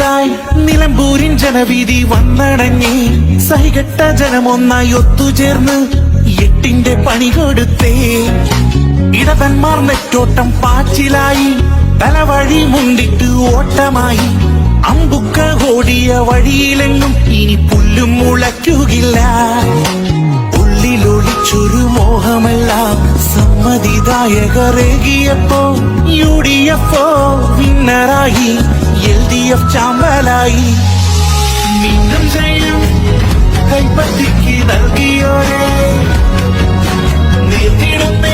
കരുത്തായി നിലമ്പൂരിൻ ജനവീതി വന്നടങ്ങി സഹികെട്ട ജനമൊന്നായി ഒത്തുചേർന്ന് എട്ടിന്റെ പണി കൊടുത്തേ ഇടവന്മാർ നെറ്റോട്ടം പാച്ചിലായി തലവഴി മുണ്ടിട്ട് ഓട്ടമായി അമ്പുക്ക ഓടിയ വഴിയിലെങ്ങും ഇനി പുല്ലും മുളയ്ക്കുകില്ല ഉള്ളിലൊളിച്ചൊരു മോഹമെല്ലാം സമ്മതിദായകരേകിയപ്പോ UDF വിന്നറായി LDF ചാമ്പലായി വീണ്ടും ചെയ്യും കൈപ്പറ്റിക്ക് നൽകിയോരേ നേർത്തിടുന്ന